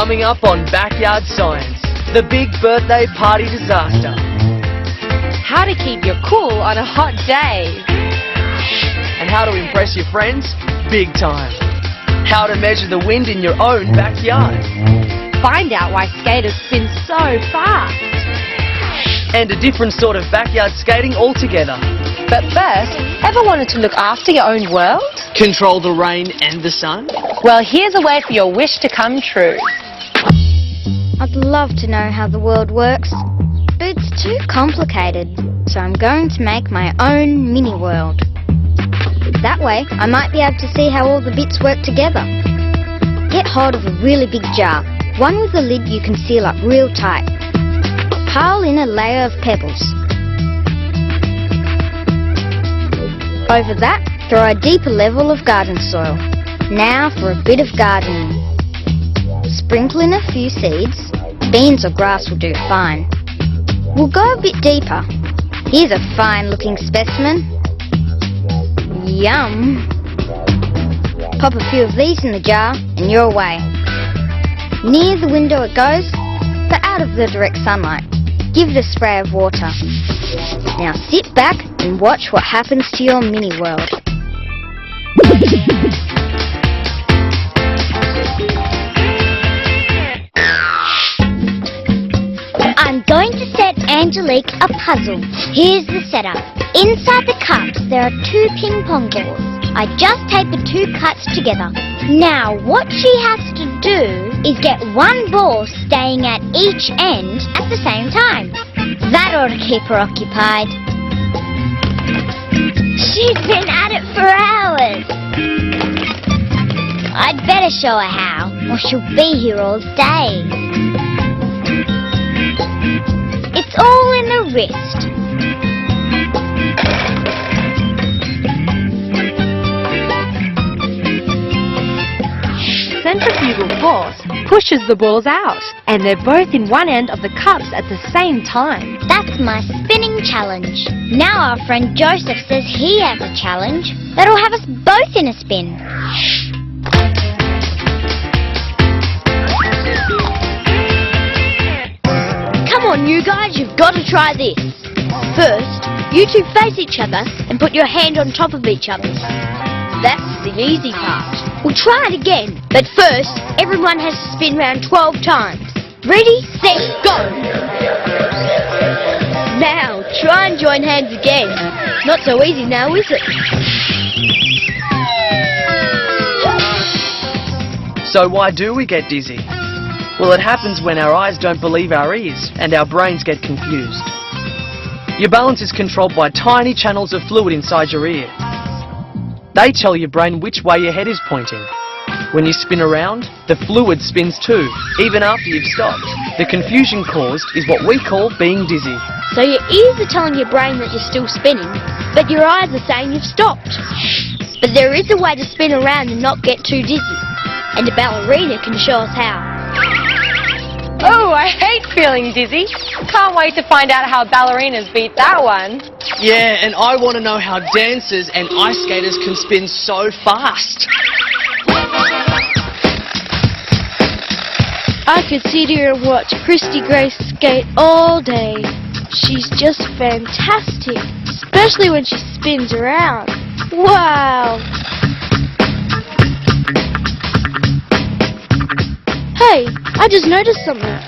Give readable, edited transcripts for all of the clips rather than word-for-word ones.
Coming up on Backyard Science, the big birthday party disaster. How to keep your cool on a hot day. And how to impress your friends big time. How to measure the wind in your own backyard. Find out why skaters spin so fast. And a different sort of backyard skating altogether. But first, ever wanted to look after your own world? Control the rain and the sun? Well, here's a way for your wish to come true. I'd love to know how the world works, but it's too complicated, so I'm going to make my own mini-world. That way, I might be able to see how all the bits work together. Get hold of a really big jar, one with a lid you can seal up real tight. Pile in a layer of pebbles. Over that, throw a deeper level of garden soil. Now for a bit of gardening. Sprinkle in a few seeds. Beans or grass will do fine. We'll go a bit deeper. Here's a fine-looking specimen. Yum! Pop a few of these in the jar and you're away. Near the window it goes, but out of the direct sunlight. Give it a spray of water. Now sit back and watch what happens to your mini-world. I'm going to set Angelique a puzzle. Here's the setup. Inside the cups there are 2 ping pong balls. I just tape the 2 cuts together. Now what she has to do is get 1 ball staying at each end at the same time. That ought to keep her occupied. She's been at it for hours. I'd better show her how, or she'll be here all day. It's all in the wrist. Centrifugal force pushes the balls out, and they're both in one end of the cups at the same time. That's my spinning challenge. Now our friend Joseph says he has a challenge that'll have us both in a spin. Come on, you guys, you've got to try this. First, you 2 face each other and put your hand on top of each other. That's the easy part. We'll try it again, but first, everyone has to spin round 12 times. Ready, set, go! Now, try and join hands again. Not so easy now, is it? So why do we get dizzy? Well, it happens when our eyes don't believe our ears and our brains get confused. Your balance is controlled by tiny channels of fluid inside your ear. They tell your brain which way your head is pointing. When you spin around, the fluid spins too, even after you've stopped. The confusion caused is what we call being dizzy. So your ears are telling your brain that you're still spinning, but your eyes are saying you've stopped. But there is a way to spin around and not get too dizzy, and a ballerina can show us how. Oh, I hate feeling dizzy. Can't wait to find out how ballerinas beat that one. Yeah, and I want to know how dancers and ice skaters can spin so fast. I could sit here and watch Christy Grace skate all day. She's just fantastic, especially when she spins around. Wow! Hey, I just noticed something.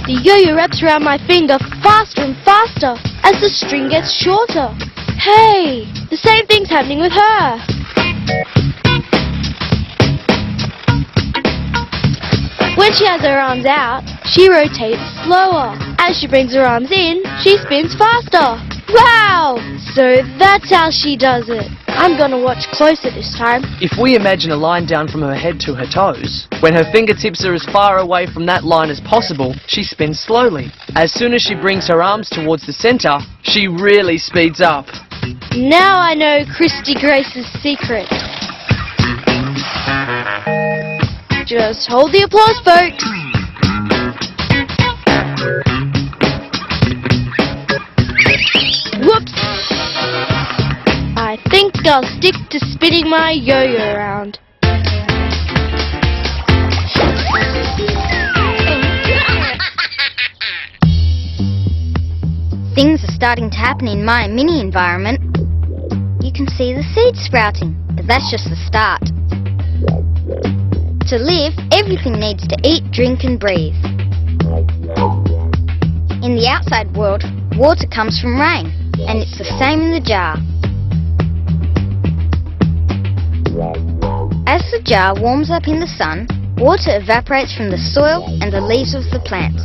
The yo-yo wraps around my finger faster and faster as the string gets shorter. Hey, the same thing's happening with her. When she has her arms out, she rotates slower. As she brings her arms in, she spins faster. Wow! So that's how she does it. I'm gonna watch closer this time. If we imagine a line down from her head to her toes, when her fingertips are as far away from that line as possible, she spins slowly. As soon as she brings her arms towards the center, she really speeds up. Now I know Christy Grace's secret. Just hold the applause, folks. Whoops! I think I'll stick to spinning my yo-yo around. things are starting to happen in my mini environment. You can see the seeds sprouting, but that's just the start. To live, everything needs to eat, drink and breathe. In the outside world, water comes from rain, and it's the same in the jar. As the jar warms up in the sun, water evaporates from the soil and the leaves of the plants.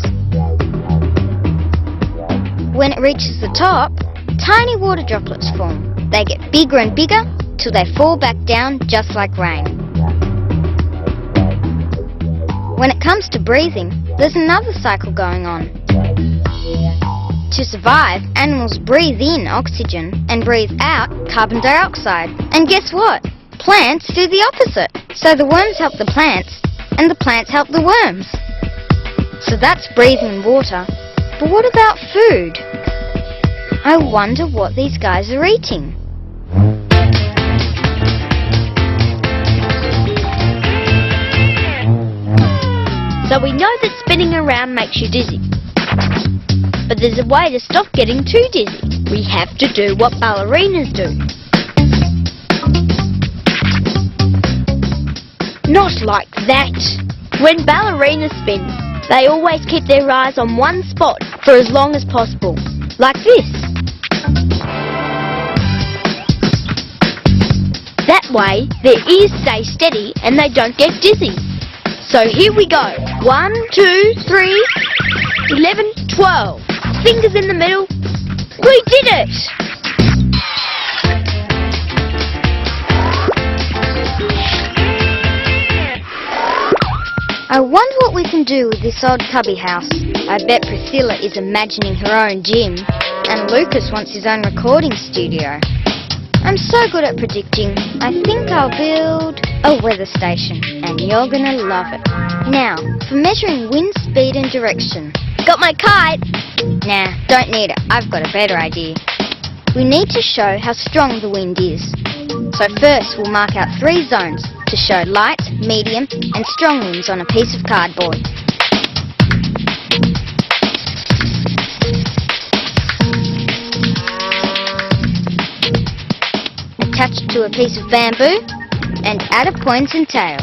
When it reaches the top, tiny water droplets form. They get bigger and bigger till they fall back down just like rain. When it comes to breathing, there's another cycle going on. To survive, animals breathe in oxygen and breathe out carbon dioxide. And guess what? Plants do the opposite. So the worms help the plants, and the plants help the worms. So that's breathing water. But what about food? I wonder what these guys are eating. So we know that spinning around makes you dizzy. But there's a way to stop getting too dizzy. We have to do what ballerinas do. Not like that. When ballerinas spin, they always keep their eyes on one spot for as long as possible. Like this. That way, their ears stay steady and they don't get dizzy. So here we go. 1, 2, 3, 11, 12. Fingers in the middle. We did it! I wonder what we can do with this old cubby house. I bet Priscilla is imagining her own gym, and Lucas wants his own recording studio. I'm so good at predicting. I think I'll build a weather station, and you're gonna love it. Now, for measuring wind speed and direction. Got my kite! Nah, don't need it. I've got a better idea. We need to show how strong the wind is. So first we'll mark out 3 zones to show light, medium and strong winds on a piece of cardboard. Attach it to a piece of bamboo and add a point and tail.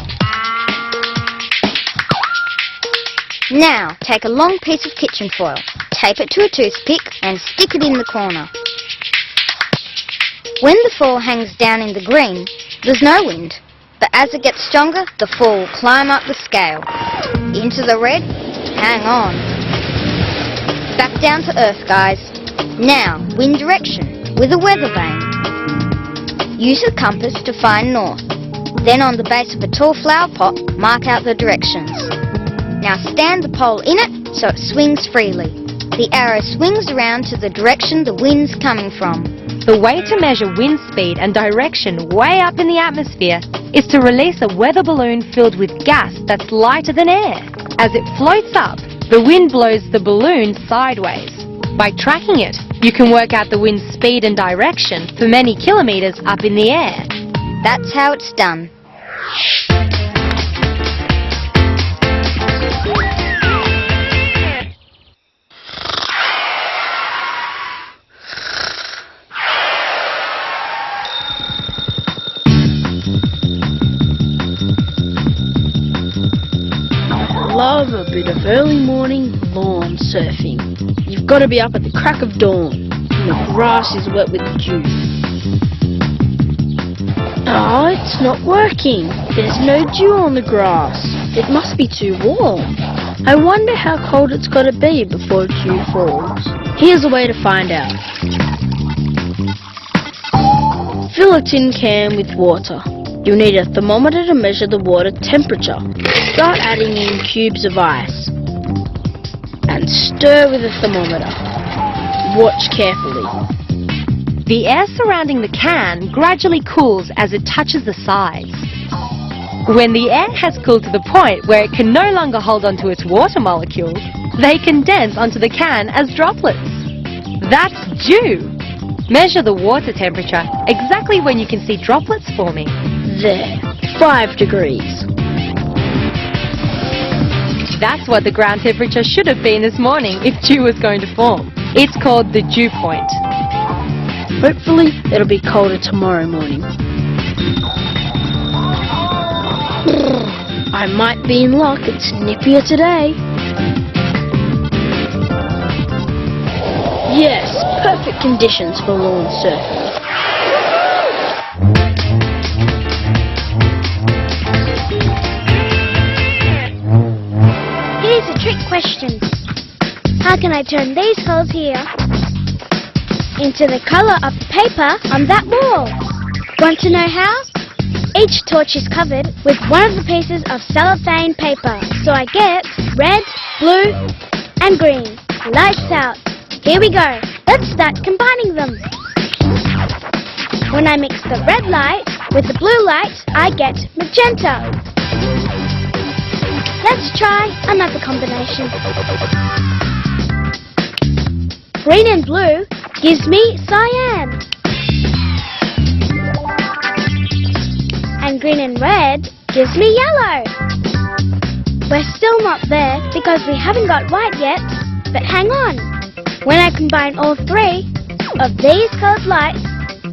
Now take a long piece of kitchen foil, tape it to a toothpick and stick it in the corner. When the foil hangs down in the green, there's no wind. But as it gets stronger, the foil will climb up the scale. Into the red, hang on. Back down to earth, guys. Now, wind direction with a weather vane. Use a compass to find north. Then on the base of a tall flower pot, mark out the directions. Now stand the pole in it so it swings freely. The arrow swings around to the direction the wind's coming from. The way to measure wind speed and direction way up in the atmosphere is to release a weather balloon filled with gas that's lighter than air. As it floats up, the wind blows the balloon sideways. By tracking it, you can work out the wind's speed and direction for many kilometers up in the air. That's how it's done. Love a bit of early morning lawn surfing. You've got to be up at the crack of dawn, and the grass is wet with dew. Oh, it's not working. There's no dew on the grass. It must be too warm. I wonder how cold it's got to be before dew falls. Here's a way to find out. Fill a tin can with water. You'll need a thermometer to measure the water temperature. Start adding in cubes of ice and stir with a thermometer. Watch carefully. The air surrounding the can gradually cools as it touches the sides. When the air has cooled to the point where it can no longer hold onto its water molecules, they condense onto the can as droplets. That's dew. Measure the water temperature exactly when you can see droplets forming. There, 5 degrees. That's what the ground temperature should have been this morning if dew was going to form. It's called the dew point. Hopefully, it'll be colder tomorrow morning. I might be in luck. It's nippier today. Yes, perfect conditions for lawn surfing. Here's a trick question. How can I turn these holes here into the colour of the paper on that wall? Want to know how? Each torch is covered with one of the pieces of cellophane paper. So I get red, blue and green. Lights out. Here we go. Let's start combining them. When I mix the red light with the blue light, I get magenta. Let's try another combination. Green and blue gives me cyan. And green and red gives me yellow. We're still not there because we haven't got white yet, but hang on. When I combine all three of these coloured lights,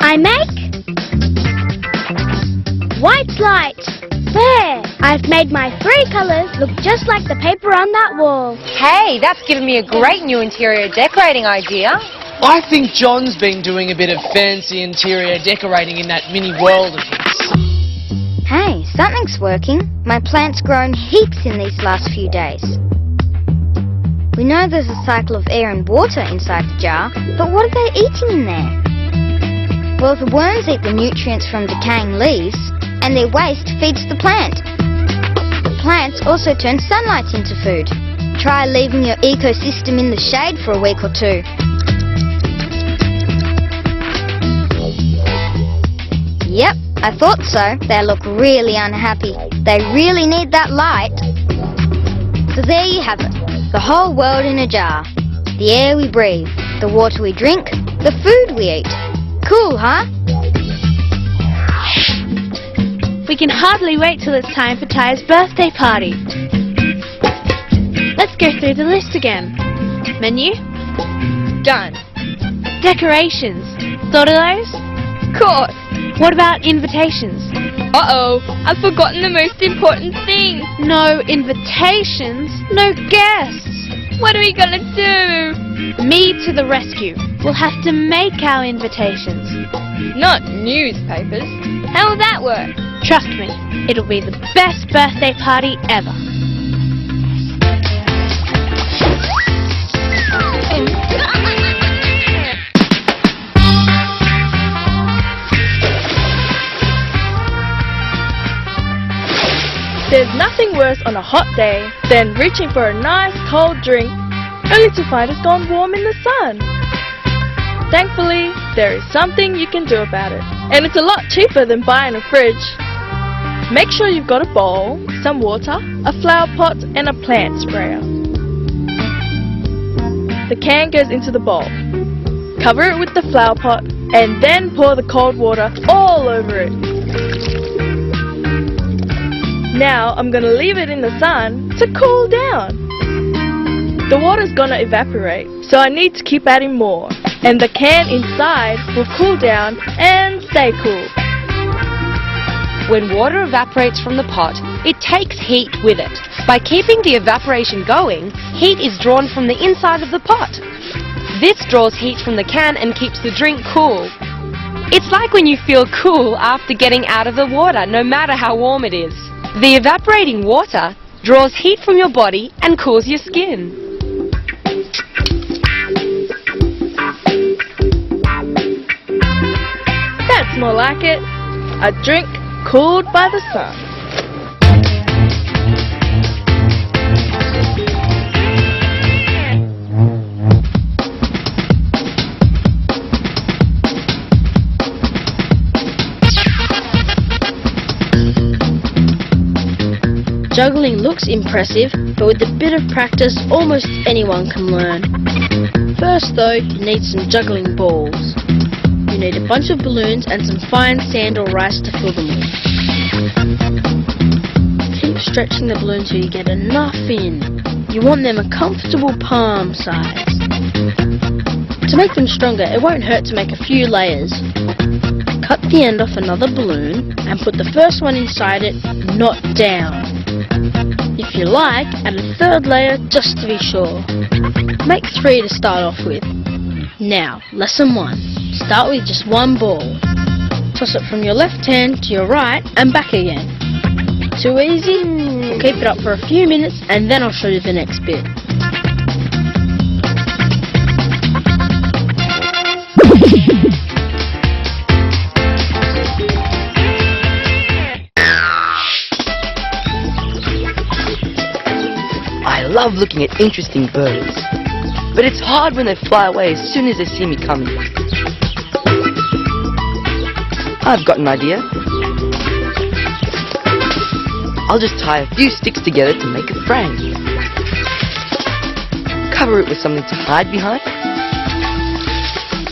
I make white light. There! I've made my three colours look just like the paper on that wall. Hey, that's given me a great new interior decorating idea. I think John's been doing a bit of fancy interior decorating in that mini world of his. Hey, something's working. My plant's grown heaps in these last few days. We know there's a cycle of air and water inside the jar, but what are they eating in there? Well, the worms eat the nutrients from decaying leaves, and their waste feeds the plant. Plants also turn sunlight into food. Try leaving your ecosystem in the shade for a week or two. Yep, I thought so. They look really unhappy. They really need that light. So there you have it. The whole world in a jar. The air we breathe, the water we drink, the food we eat. Cool, huh? We can hardly wait till it's time for Ty's birthday party. Let's go through the list again. Menu? Done. Decorations. Thought of those? Course. What about invitations? Uh-oh, I've forgotten the most important thing. No invitations, no guests. What are we gonna do? Me to the rescue. We'll have to make our invitations. Not newspapers. How will that work? Trust me, it'll be the best birthday party ever. There's nothing worse on a hot day than reaching for a nice cold drink only to find it's gone warm in the sun. Thankfully, there is something you can do about it, and it's a lot cheaper than buying a fridge. Make sure you've got a bowl, some water, a flower pot and a plant sprayer. The can goes into the bowl. Cover it with the flower pot and then pour the cold water all over it. Now I'm going to leave it in the sun to cool down. The water's going to evaporate, so I need to keep adding more. And the can inside will cool down and stay cool. When water evaporates from the pot, it takes heat with it. By keeping the evaporation going, heat is drawn from the inside of the pot. This draws heat from the can and keeps the drink cool. It's like when you feel cool after getting out of the water, no matter how warm it is. The evaporating water draws heat from your body and cools your skin. That's more like it. A drink cooled by the sun. Juggling looks impressive, but with a bit of practice, almost anyone can learn. First though, you need some juggling balls. You need a bunch of balloons and some fine sand or rice to fill them with. Keep stretching the balloons till you get enough in. You want them a comfortable palm size. To make them stronger, it won't hurt to make a few layers. Cut the end off another balloon and put the first one inside it, not down. If you like, add a third layer just to be sure. Make 3 to start off with. Now, lesson 1. Start with just one ball. Toss it from your left hand to your right and back again. Too easy? We'll keep it up for a few minutes and then I'll show you the next bit. I love looking at interesting birds, but it's hard when they fly away as soon as they see me coming. I've got an idea. I'll just tie a few sticks together to make a frame. Cover it with something to hide behind.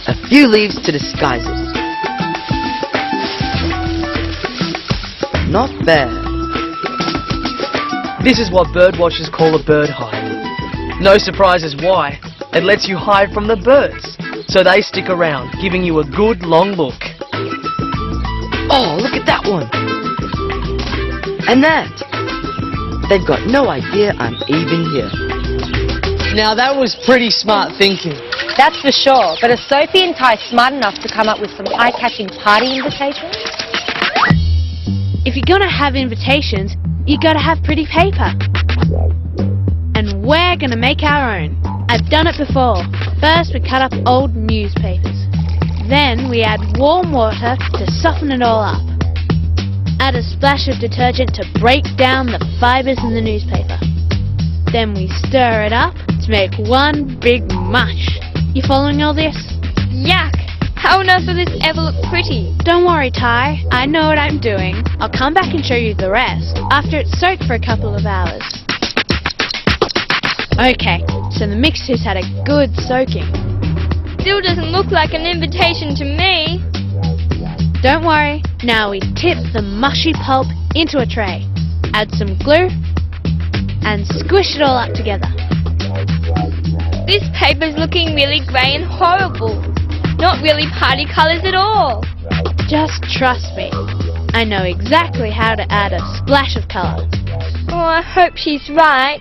A few leaves to disguise it. Not bad. This is what birdwatchers call a bird hide. No surprises why. It lets you hide from the birds, so they stick around, giving you a good long look. Oh, look at that one! And that! They've got no idea I'm even here. Now that was pretty smart thinking. That's for sure, but are Sophie and Ty smart enough to come up with some eye-catching party invitations? If you're gonna have invitations, you gotta have pretty paper. And we're gonna make our own. I've done it before. First we cut up old newspapers. Then we add warm water to soften it all up. Add a splash of detergent to break down the fibres in the newspaper. Then we stir it up to make one big mush. You following all this? Yuck! How on earth will this ever look pretty? Don't worry, Ty. I know what I'm doing. I'll come back and show you the rest after it's soaked for a couple of hours. Okay, so the mixture's had a good soaking. Still doesn't look like an invitation to me. Don't worry. Now we tip the mushy pulp into a tray. Add some glue and squish it all up together. This paper's looking really grey and horrible. Not really party colours at all. Just trust me. I know exactly how to add a splash of colour. Oh, I hope she's right.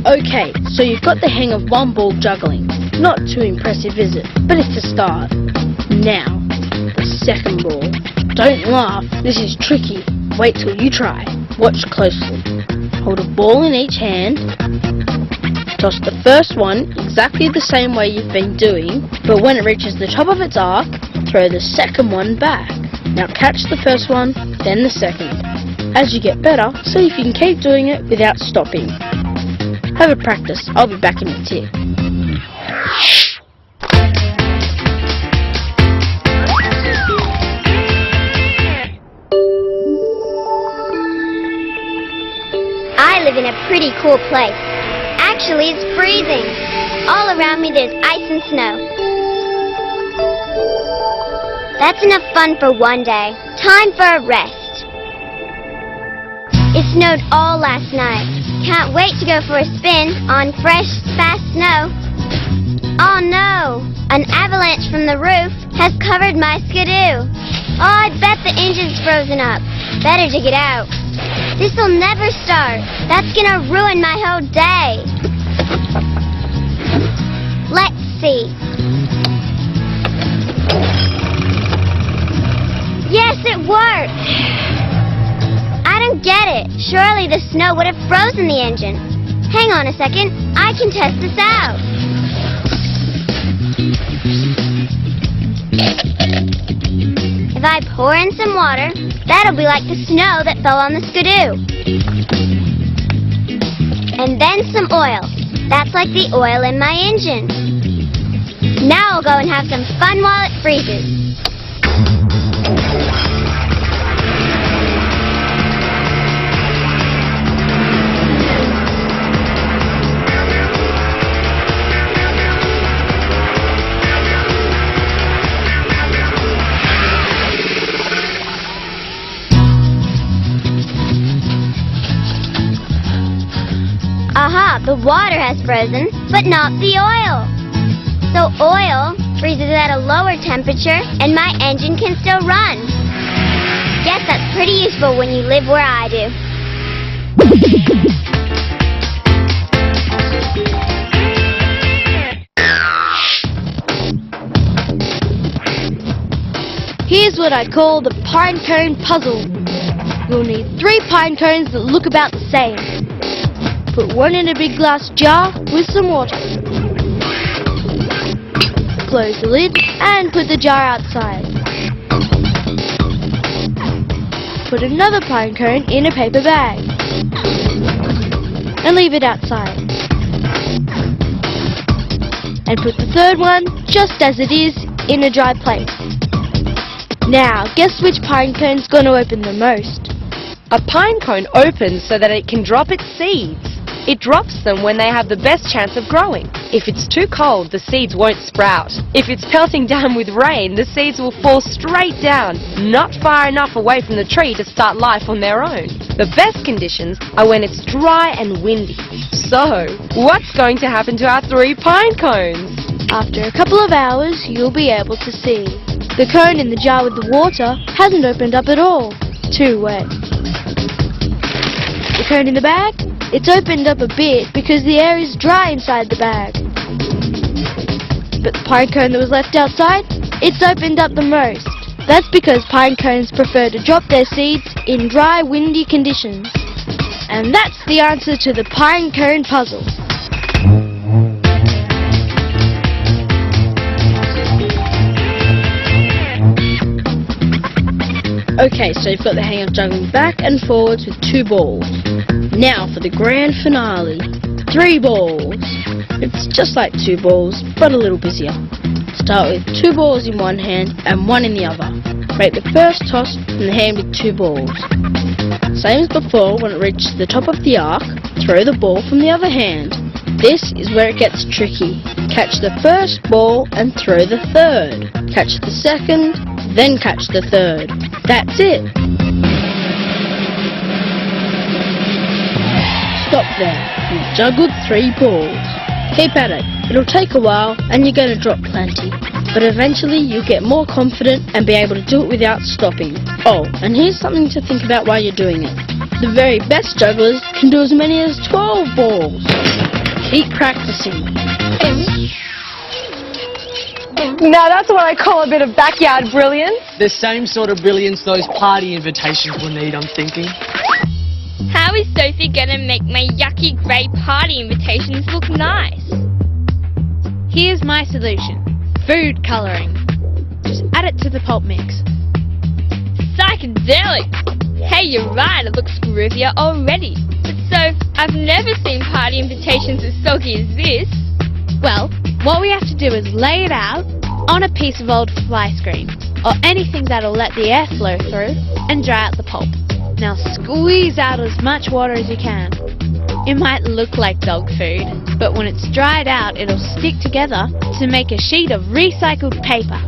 Okay, so you've got the hang of one ball juggling. Not too impressive, is it? But it's a start. Now, the second ball. Don't laugh, this is tricky. Wait till you try. Watch closely. Hold a ball in each hand. Toss the first one exactly the same way you've been doing, but when it reaches the top of its arc, throw the second one back. Now catch the first one, then the second. As you get better, see if you can keep doing it without stopping. Have a practice. I'll be back in a tick. I live in a pretty cool place. Actually, it's freezing. All around me there's ice and snow. That's enough fun for one day. Time for a rest. It snowed all last night. Can't wait to go for a spin on fresh, fast snow. Oh no! An avalanche from the roof has covered my skidoo. Oh, I bet the engine's frozen up. Better dig it out. This'll never start. That's gonna ruin my whole day. Let's see. Yes, it worked! I don't get it. Surely the snow would have frozen the engine. Hang on a second. I can test this out. If I pour in some water, that'll be like the snow that fell on the skidoo. And then some oil. That's like the oil in my engine. Now I'll go and have some fun while it freezes. The water has frozen, but not the oil. So oil freezes at a lower temperature and my engine can still run. Guess that's pretty useful when you live where I do. Here's what I call the pine cone puzzle. You'll need 3 pine cones that look about the same. Put one in a big glass jar with some water. Close the lid and put the jar outside. Put another pine cone in a paper bag and leave it outside. And put the third one, just as it is, in a dry place. Now, guess which pine cone's going to open the most? A pine cone opens so that it can drop its seeds. It drops them when they have the best chance of growing. If it's too cold, the seeds won't sprout. If it's pelting down with rain, the seeds will fall straight down, not far enough away from the tree to start life on their own. The best conditions are when it's dry and windy. So, what's going to happen to our 3 pine cones? After a couple of hours, you'll be able to see. The cone in the jar with the water hasn't opened up at all. Too wet. The cone in the bag? It's opened up a bit because the air is dry inside the bag. But the pine cone that was left outside? It's opened up the most. That's because pine cones prefer to drop their seeds in dry, windy conditions. And that's the answer to the pine cone puzzle. Okay, so you've got the hang of juggling back and forwards with 2 balls. Now for the grand finale. 3 balls. It's just like 2 balls, but a little busier. Start with 2 balls in one hand and 1 in the other. Make the first toss from the hand with 2 balls. Same as before, when it reaches the top of the arc, throw the ball from the other hand. This is where it gets tricky. Catch the first ball and throw the third. Catch the second, then catch the third. That's it. Stop there. You've juggled 3 balls. Keep at it. It'll take a while and you're going to drop plenty. But eventually you'll get more confident and be able to do it without stopping. Oh, and here's something to think about while you're doing it. The very best jugglers can do as many as 12 balls. Keep practicing. Now that's what I call a bit of backyard brilliance. The same sort of brilliance those party invitations will need, I'm thinking. How is Sophie gonna make my yucky grey party invitations look nice? Here's my solution. Food colouring. Just add it to the pulp mix. Psychedelic! Hey, you're right, it looks groovier already. But Soph, I've never seen party invitations as soggy as this. Well, what we have to do is lay it out on a piece of old fly screen, or anything that'll let the air flow through, and dry out the pulp. Now squeeze out as much water as you can. It might look like dog food, but when it's dried out, it'll stick together to make a sheet of recycled paper.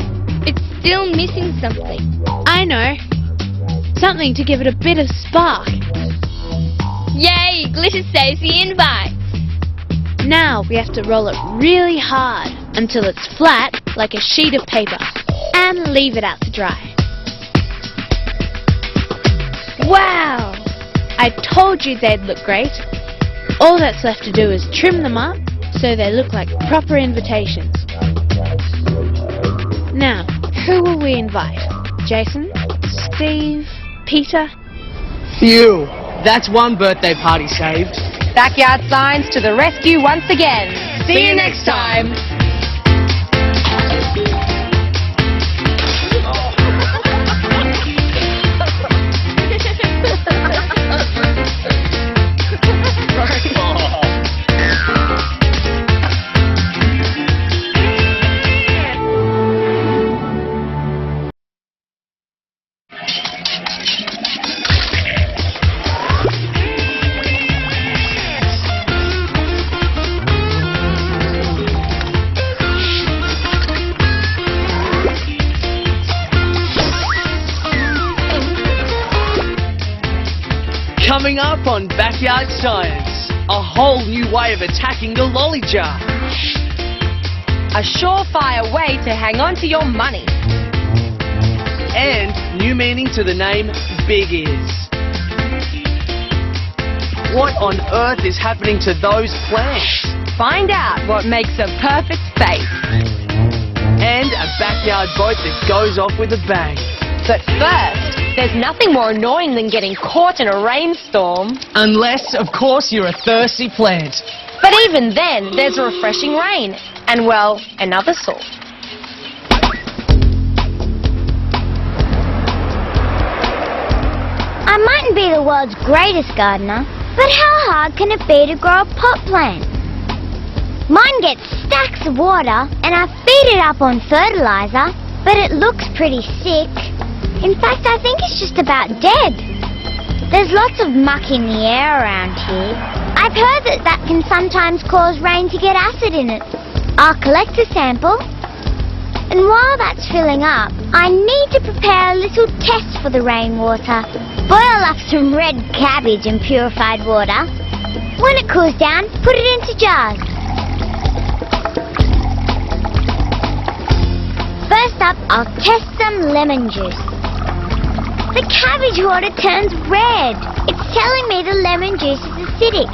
It's still missing something. I know. Something to give it a bit of spark. Yay! Glitter saves the invite. Now we have to roll it really hard until it's flat like a sheet of paper and leave it out to dry. Wow! I told you they'd look great. All that's left to do is trim them up so they look like proper invitations. Now, who will we invite? Jason? Steve? Peter? Phew, that's one birthday party saved. Backyard Science to the rescue once again. See you next time. Coming up on Backyard Science, A whole new way of attacking the lolly jar. A surefire way to hang on to your money. And new meaning to the name Big Ears. What on earth is happening to those plants? Find out what makes a perfect face. And a backyard boat that goes off with a bang. But first, there's nothing more annoying than getting caught in a rainstorm. Unless, of course, you're a thirsty plant. But even then, there's a refreshing rain. And, well, another sort. I mightn't be the world's greatest gardener, but how hard can it be to grow a pot plant? Mine gets stacks of water and I feed it up on fertilizer, but it looks pretty sick. In fact, I think it's just about dead. There's lots of muck in the air around here. I've heard that can sometimes cause rain to get acid in it. I'll collect a sample, and while that's filling up, I need to prepare a little test for the rainwater. Boil up some red cabbage in purified water. When it cools down, put it into jars. First up, I'll test some lemon juice. The cabbage water turns red. It's telling me the lemon juice is acidic.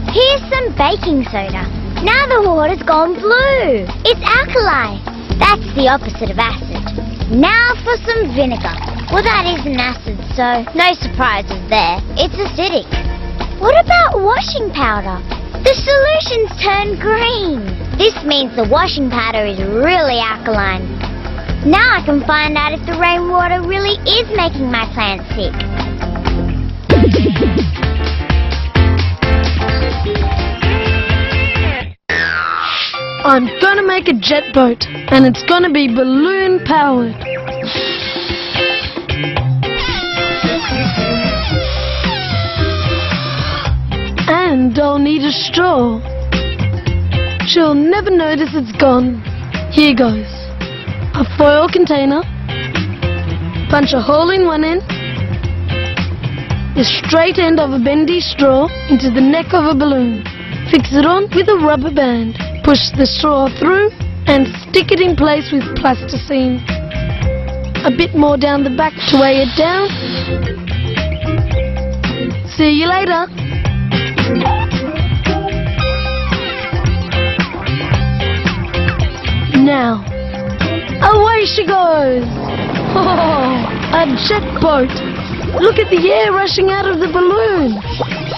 Here's some baking soda. Now the water's gone blue. It's alkali. That's the opposite of acid. Now for some vinegar. Well, that isn't acid, so no surprises there. It's acidic. What about washing powder? The solution's turned green. This means the washing powder is really alkaline. Now I can find out if the rainwater really is making my plants sick. I'm gonna make a jet boat, and it's gonna be balloon powered. And I'll need a straw. She'll never notice it's gone. Here goes. A foil container. Punch a hole in one end. The straight end of a bendy straw into the neck of a balloon. Fix it on with a rubber band. Push the straw through and stick it in place with plasticine. A bit more down the back to weigh it down. See you later. Now, away she goes. Oh, a jet boat. Look at the air rushing out of the balloon.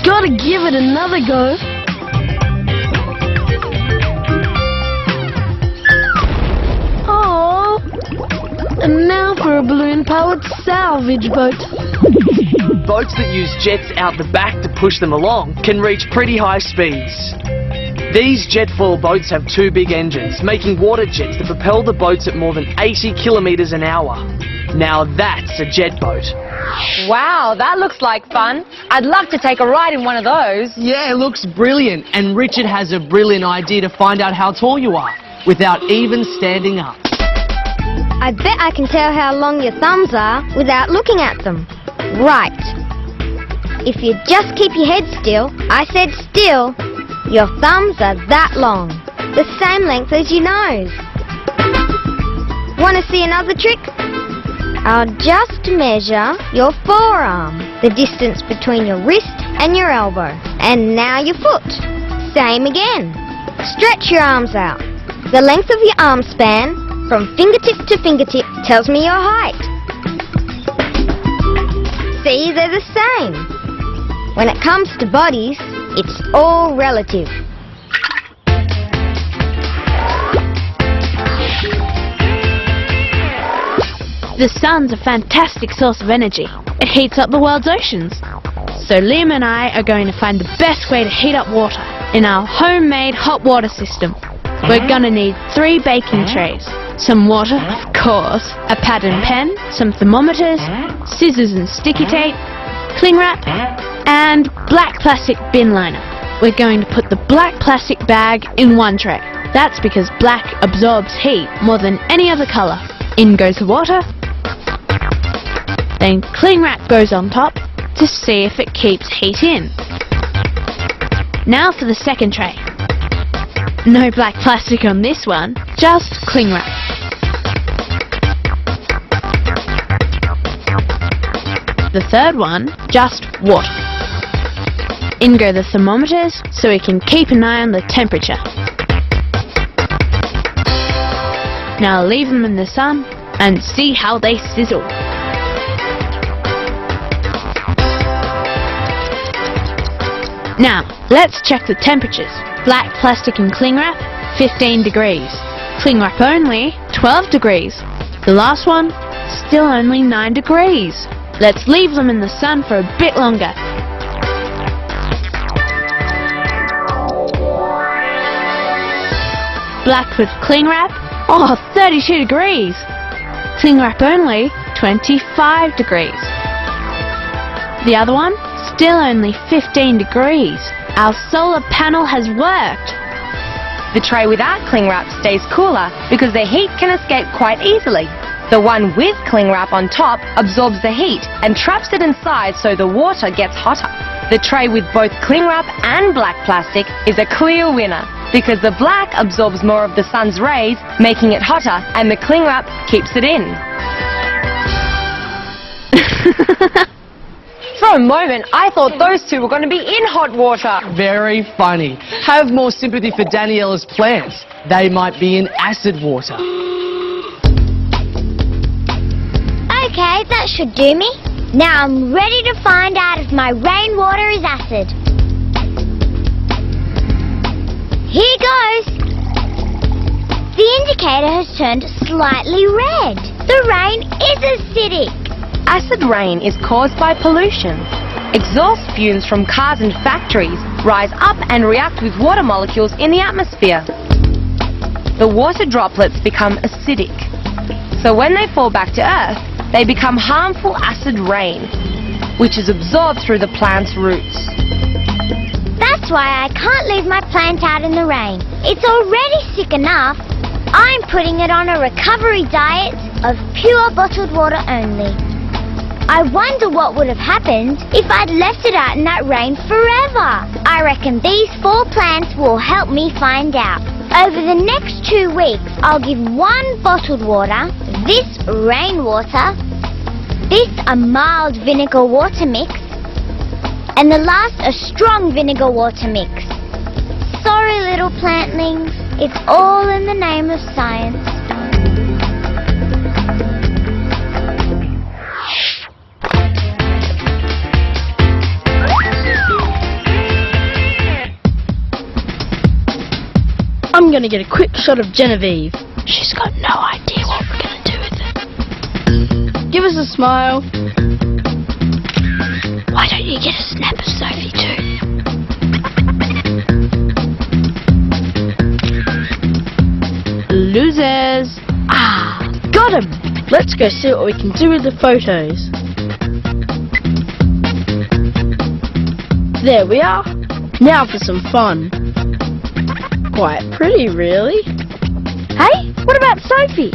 Gotta give it another go. Oh, and now for a balloon-powered salvage boat. Boats that use jets out the back to push them along can reach pretty high speeds. These jet foil boats have two big engines, making water jets that propel the boats at more than 80 kilometers an hour. Now that's a jet boat. Wow, that looks like fun. I'd love to take a ride in one of those. Yeah, it looks brilliant. And Richard has a brilliant idea to find out how tall you are without even standing up. I bet I can tell how long your thumbs are without looking at them. Right. If you just keep your head still, I said still, your thumbs are that long. The same length as your nose. Want to see another trick? I'll just measure your forearm, the distance between your wrist and your elbow. And now your foot. Same again. Stretch your arms out. The length of your arm span from fingertip to fingertip tells me your height. See, they're the same. When it comes to bodies, it's all relative. The sun's a fantastic source of energy. It heats up the world's oceans. So Liam and I are going to find the best way to heat up water in our homemade hot water system. We're gonna need 3 baking trays, some water, of course, a pad and pen, some thermometers, scissors and sticky tape, cling wrap, and black plastic bin liner. We're going to put the black plastic bag in one tray. That's because black absorbs heat more than any other colour. In goes the water, then cling wrap goes on top to see if it keeps heat in. Now for the second tray. No black plastic on this one, just cling wrap. The third one, just water. In go the thermometers so we can keep an eye on the temperature. Now leave them in the sun and see how they sizzle. Now, let's check the temperatures. Black plastic and cling wrap, 15 degrees. Cling wrap only, 12 degrees. The last one, still only 9 degrees. Let's leave them in the sun for a bit longer. Black with cling wrap, 32 degrees. Cling wrap only, 25 degrees. The other one, still only 15 degrees. Our solar panel has worked. The tray without cling wrap stays cooler because the heat can escape quite easily. The one with cling wrap on top absorbs the heat and traps it inside so the water gets hotter. The tray with both cling wrap and black plastic is a clear winner because the black absorbs more of the sun's rays, making it hotter, and the cling wrap keeps it in. For a moment, I thought those two were going to be in hot water. Very funny. Have more sympathy for Daniella's plants. They might be in acid water. Okay, that should do me. Now I'm ready to find out if my rainwater is acid. Here goes. The indicator has turned slightly red. The rain is acidic. Acid rain is caused by pollution. Exhaust fumes from cars and factories rise up and react with water molecules in the atmosphere. The water droplets become acidic. So when they fall back to Earth, they become harmful acid rain, which is absorbed through the plant's roots. That's why I can't leave my plant out in the rain. It's already sick enough. I'm putting it on a recovery diet of pure bottled water only. I wonder what would have happened if I'd left it out in that rain forever. I reckon these 4 plants will help me find out. Over the next 2 weeks, I'll give 1 bottled water, this rainwater, this a mild vinegar water mix, and the last a strong vinegar water mix. Sorry, little plantlings, it's all in the name of science. I'm gonna get a quick shot of Genevieve. She's got no idea what we're gonna do with it. Give us a smile. Why don't you get a snap of Sophie too? Losers. Got him! Let's go see what we can do with the photos. There we are. Now for some fun. Quite pretty, really. Hey, what about Sophie?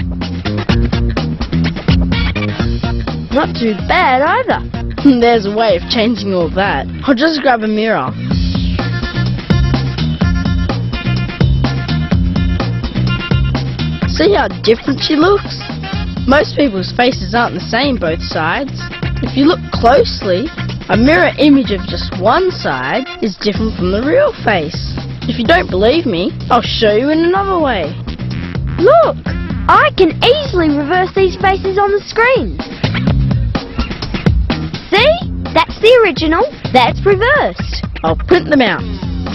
Not too bad either. There's a way of changing all that. I'll just grab a mirror. See how different she looks? Most people's faces aren't the same both sides. If you look closely, a mirror image of just one side is different from the real face. If you don't believe me, I'll show you in another way. Look! I can easily reverse these faces on the screen. See? That's the original, that's reversed. I'll print them out.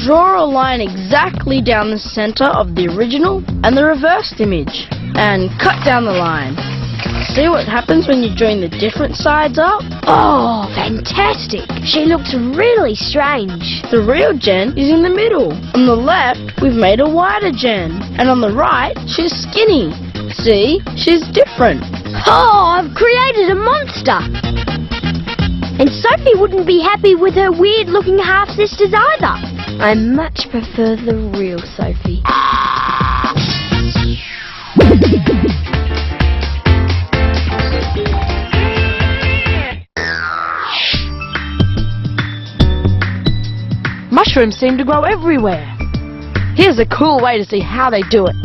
Draw a line exactly down the center of the original and the reversed image. And cut down the line. See what happens when you join the different sides up? Oh, fantastic! She looks really strange. The real Jen is in the middle. On the left, we've made a wider Jen. And on the right, she's skinny. See? She's different. Oh, I've created a monster! And Sophie wouldn't be happy with her weird-looking half-sisters either. I much prefer the real Sophie. mushrooms seem to grow everywhere. Here's a cool way to see how they do it.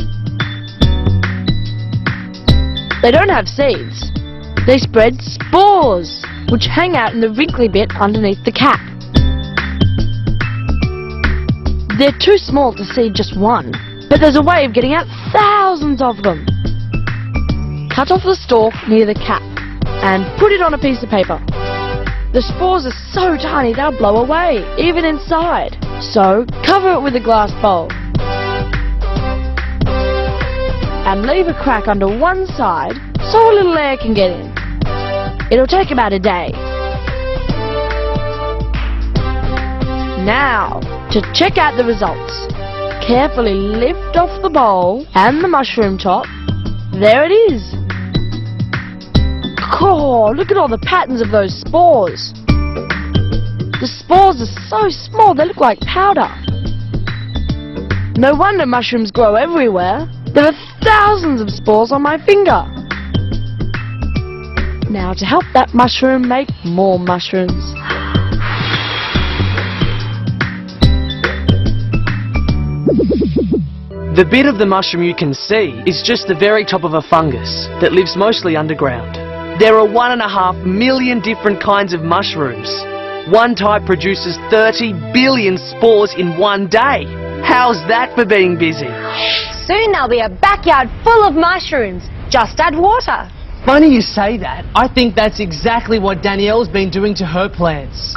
They don't have seeds. They spread spores, which hang out in the wrinkly bit underneath the cap. They're too small to seed just one, but there's a way of getting out thousands of them. Cut off the stalk near the cap and put it on a piece of paper. The spores are so tiny they'll blow away, even inside. So cover it with a glass bowl and leave a crack under one side so a little air can get in. It'll take about a day. Now, to check out the results, carefully lift off the bowl and the mushroom top. There it is. Oh, look at all the patterns of those spores. The spores are so small they look like powder. No wonder mushrooms grow everywhere. There are thousands of spores on my finger. Now to help that mushroom make more mushrooms. The bit of the mushroom you can see is just the very top of a fungus that lives mostly underground. There are 1.5 million different kinds of mushrooms. One type produces 30 billion spores in one day. How's that for being busy? Soon there'll be a backyard full of mushrooms. Just add water. Funny you say that. I think that's exactly what Danielle's been doing to her plants.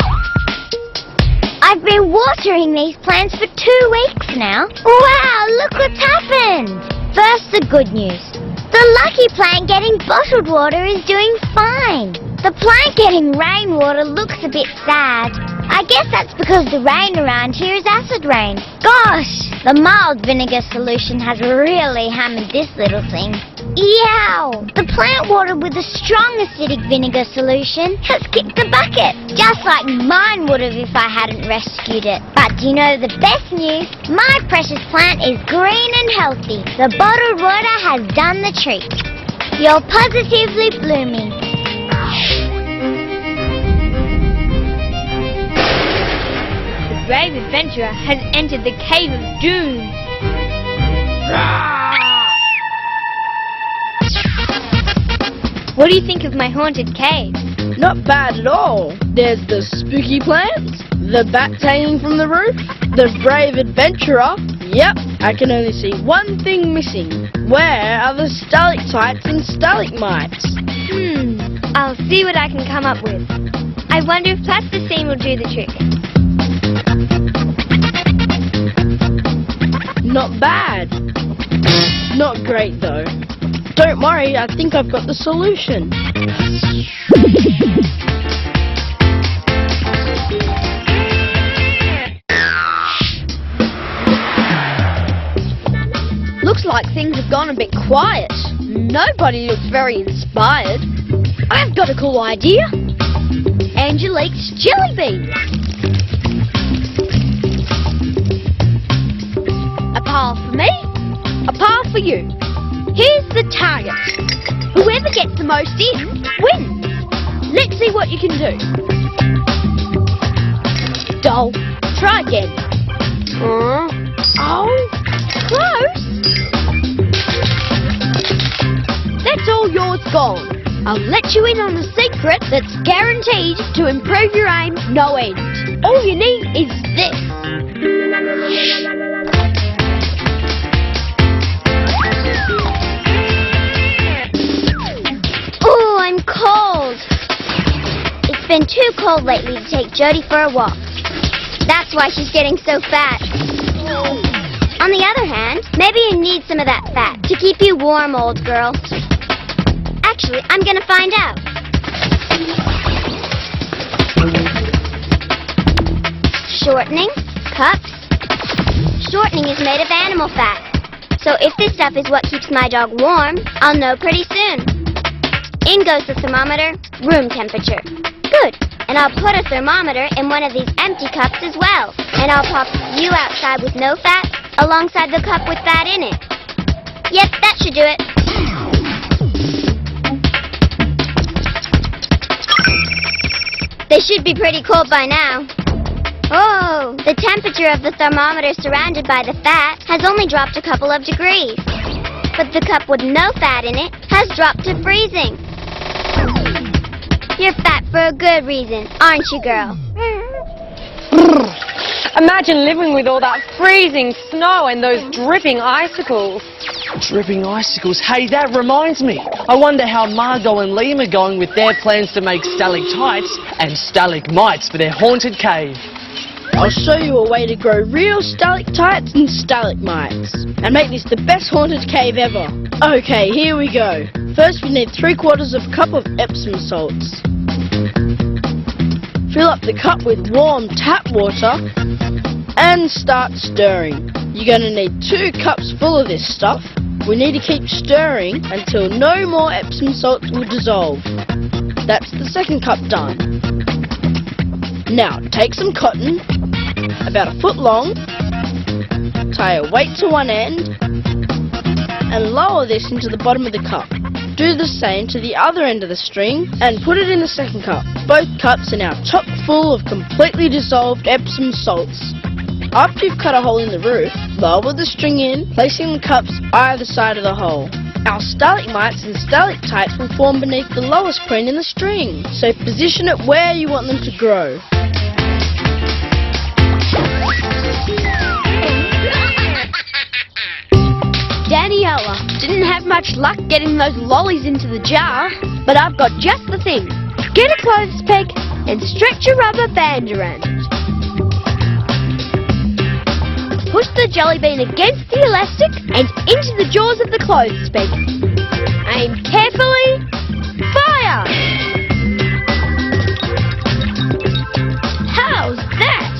I've been watering these plants for 2 weeks now. Wow, look what's happened! First, the good news. The lucky plant getting bottled water is doing fine. The plant getting rainwater looks a bit sad. I guess that's because the rain around here is acid rain. Gosh, the mild vinegar solution has really hammered this little thing. Yow! The plant water with the strong acidic vinegar solution has kicked the bucket, just like mine would have if I hadn't rescued it. But do you know the best news? My precious plant is green and healthy. The bottled water has done the trick. You're positively blooming. The brave adventurer has entered the Cave of Doom. What do you think of my haunted cave? Not bad at all. There's the spooky plants, the bats hanging from the roof, the brave adventurer. Yep, I can only see one thing missing. Where are the stalactites and stalagmites? I'll see what I can come up with. I wonder if plasticine will do the trick. Not bad. Not great though. Don't worry, I think I've got the solution. Looks like things have gone a bit quiet. Nobody looks very inspired. I've got a cool idea. Angelique's jelly beans. A pile for me, a pile for you. Here's the target. Whoever gets the most in, wins. Let's see what you can do. Doll, try again. Oh, close. That's all yours gone. I'll let you in on a secret that's guaranteed to improve your aim no end. All you need is this. Oh, I'm cold. It's been too cold lately to take Jody for a walk. That's why she's getting so fat. On the other hand, maybe you need some of that fat to keep you warm, old girl. Actually, I'm gonna find out. Shortening, cups. Shortening is made of animal fat. So if this stuff is what keeps my dog warm, I'll know pretty soon. In goes the thermometer, room temperature. Good. And I'll put a thermometer in one of these empty cups as well. And I'll pop you outside with no fat alongside the cup with fat in it. Yep, that should do it. They should be pretty cold by now. Oh, the temperature of the thermometer surrounded by the fat has only dropped a couple of degrees. But the cup with no fat in it has dropped to freezing. You're fat for a good reason, aren't you, girl? Imagine living with all that freezing snow and those dripping icicles. Dripping icicles. Hey, that reminds me. I wonder how Margot and Liam are going with their plans to make stalactites and stalagmites for their haunted cave. I'll show you a way to grow real stalactites and stalagmites and make this the best haunted cave ever. Okay, here we go. First we need 3/4 of a cup of Epsom salts. Fill up the cup with warm tap water and start stirring. You're going to need 2 cups full of this stuff. We need to keep stirring until no more Epsom salts will dissolve. That's the second cup done. Now take some cotton, about a foot long, tie a weight to one end and lower this into the bottom of the cup. Do the same to the other end of the string and put it in the second cup. Both cups are now chock full of completely dissolved Epsom salts. After you've cut a hole in the roof, lower the string in, placing the cups either side of the hole. Our stalagmites and stalactites will form beneath the lowest point in the string, so position it where you want them to grow. Daniela didn't have much luck getting those lollies into the jar, but I've got just the thing. Get a clothes peg and stretch a rubber band around it. Push the jelly bean against the elastic and into the jaws of the clothes peg. Aim carefully. Fire! How's that?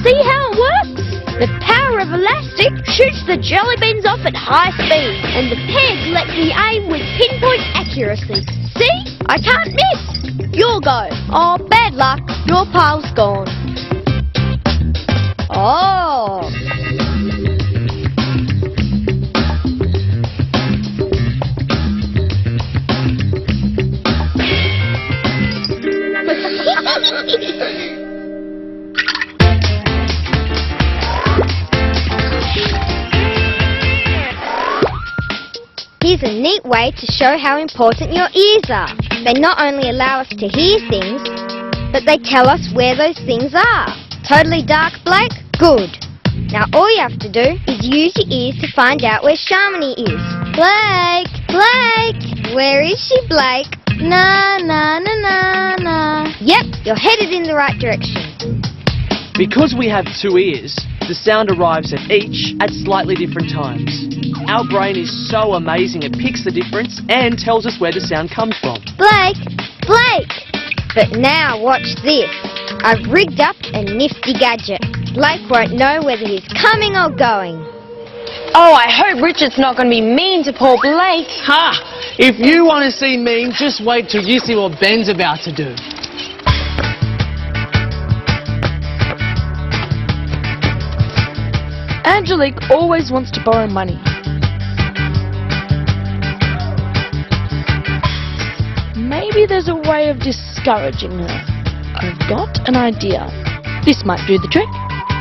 See how it works? The power of elastic shoots the jelly beans off at high speed, and the peg lets me aim with pinpoint accuracy. See? I can't miss. Your go. Oh, bad luck. Your pile's gone. Oh. Here's a neat way to show how important your ears are. They not only allow us to hear things, but they tell us where those things are. Totally dark, Blake? Good. Now all you have to do is use your ears to find out where Sharmini is. Blake! Blake! Where is she, Blake? Na na na na na. Yep, you're headed in the right direction. Because we have 2 ears, the sound arrives at each at slightly different times. Our brain is so amazing it picks the difference and tells us where the sound comes from. Blake! Blake! But now watch this. I've rigged up a nifty gadget. Blake won't know whether he's coming or going. Oh, I hope Richard's not going to be mean to poor Blake. Ha! If you want to see mean, just wait till you see what Ben's about to do. Angelique always wants to borrow money. Maybe there's a way of discouraging her. I've got an idea. This might do the trick.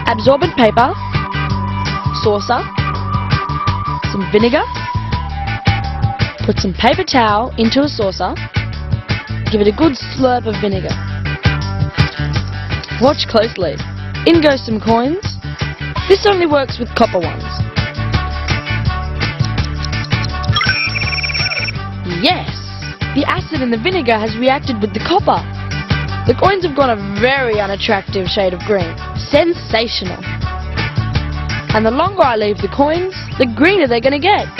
Absorbent paper, saucer, some vinegar, put some paper towel into a saucer, give it a good slurp of vinegar. Watch closely. In go some coins. This only works with copper ones. Yes, the acid in the vinegar has reacted with the copper. The coins have got a very unattractive shade of green. Sensational. And the longer I leave the coins, the greener they're going to get.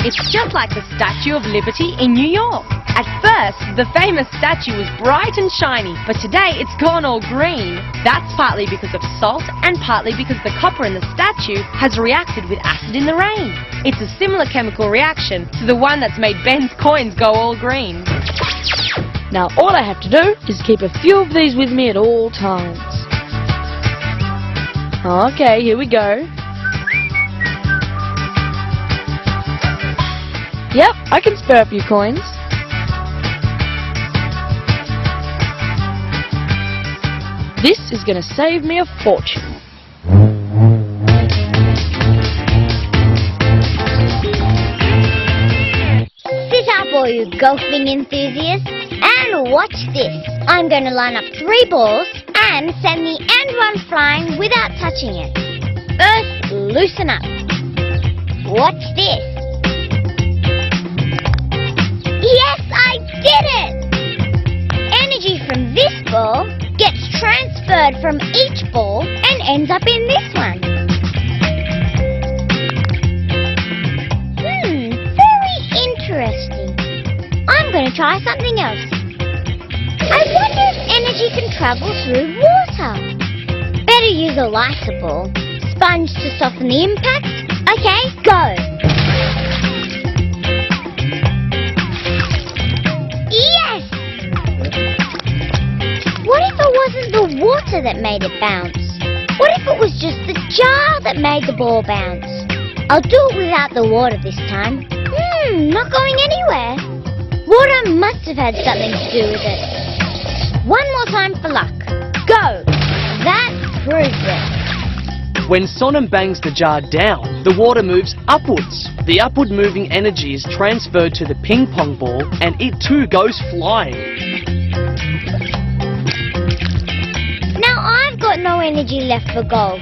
It's just like the Statue of Liberty in New York. At first, the famous statue was bright and shiny, but today it's gone all green. That's partly because of salt and partly because the copper in the statue has reacted with acid in the rain. It's a similar chemical reaction to the one that's made Ben's coins go all green. Now all I have to do is keep a few of these with me at all times. Okay, here we go. Yep, I can spare a few coins. This is going to save me a fortune. Sit up, all you golfing enthusiasts, and watch this. I'm going to line up 3 balls and send the end one flying without touching it. First, loosen up. Watch this. Yes, I did it! Energy from this ball gets transferred from each ball and ends up in this one. Very interesting. I'm going to try something else. I wonder if energy can travel through water. Better use a lighter ball. Sponge to soften the impact. Okay, go. Yes! What if it wasn't the water that made it bounce? What if it was just the jar that made the ball bounce? I'll do it without the water this time. Not going anywhere. Water must have had something to do with it. One more time for luck. Go! That proves it. When Sonam bangs the jar down, the water moves upwards. The upward moving energy is transferred to the ping pong ball and it too goes flying. Now I've got no energy left for golf.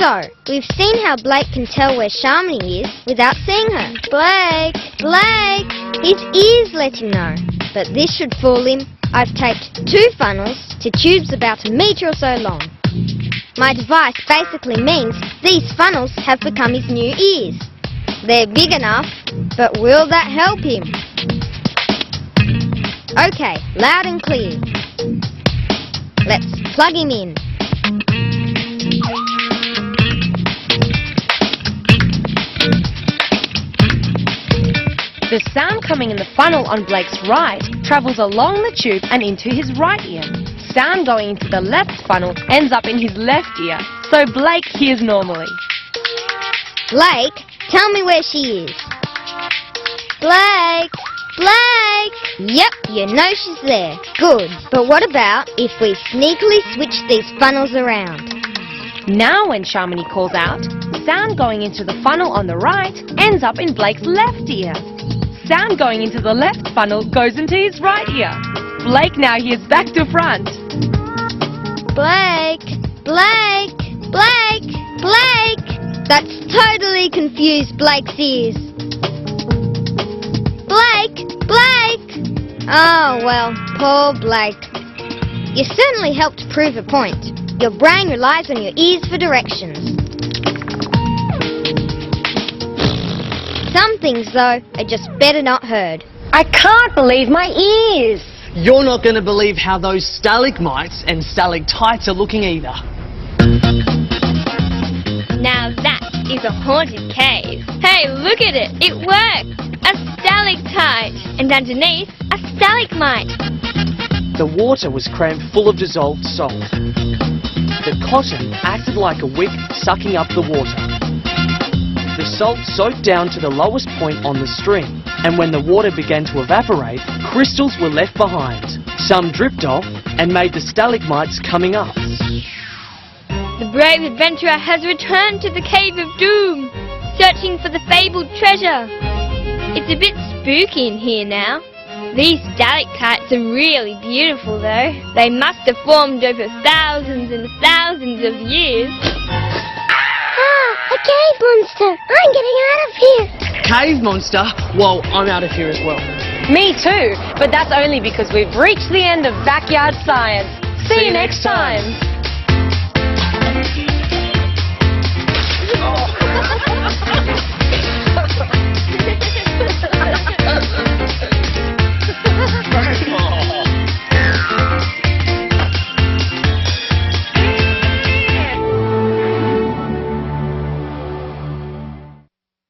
So, we've seen how Blake can tell where Sharmini is without seeing her. Blake! Blake! His ears let him know. But this should fool him. I've taped 2 funnels to tubes about a metre or so long. My device basically means these funnels have become his new ears. They're big enough, but will that help him? Okay, loud and clear. Let's plug him in. The sound coming in the funnel on Blake's right travels along the tube and into his right ear. Sound going into the left funnel ends up in his left ear, so Blake hears normally. Blake, tell me where she is. Blake! Blake! Yep, you know she's there. Good. But what about if we sneakily switch these funnels around? Now when Sharmini calls out, sound going into the funnel on the right ends up in Blake's left ear. Sound going into the left funnel goes into his right ear. Blake now hears back to front. Blake! Blake! Blake! Blake! That's totally confused Blake's ears. Blake! Blake! Oh, well, poor Blake. You certainly helped prove a point. Your brain relies on your ears for directions. Some things, though, are just better not heard. I can't believe my ears! You're not going to believe how those stalagmites and stalactites are looking either. Now that is a haunted cave. Hey, look at it! It worked! A stalactite! And underneath, a stalagmite. The water was crammed full of dissolved salt. The cotton acted like a wick sucking up the water. The salt soaked down to the lowest point on the string, and when the water began to evaporate, crystals were left behind. Some dripped off and made the stalagmites coming up. The brave adventurer has returned to the Cave of Doom, searching for the fabled treasure. It's a bit spooky in here now. These stalactites are really beautiful though. They must have formed over thousands and thousands of years. A cave monster! I'm getting out of here! Cave monster? Well, I'm out of here as well. Me too, but that's only because we've reached the end of Backyard Science. See you next time.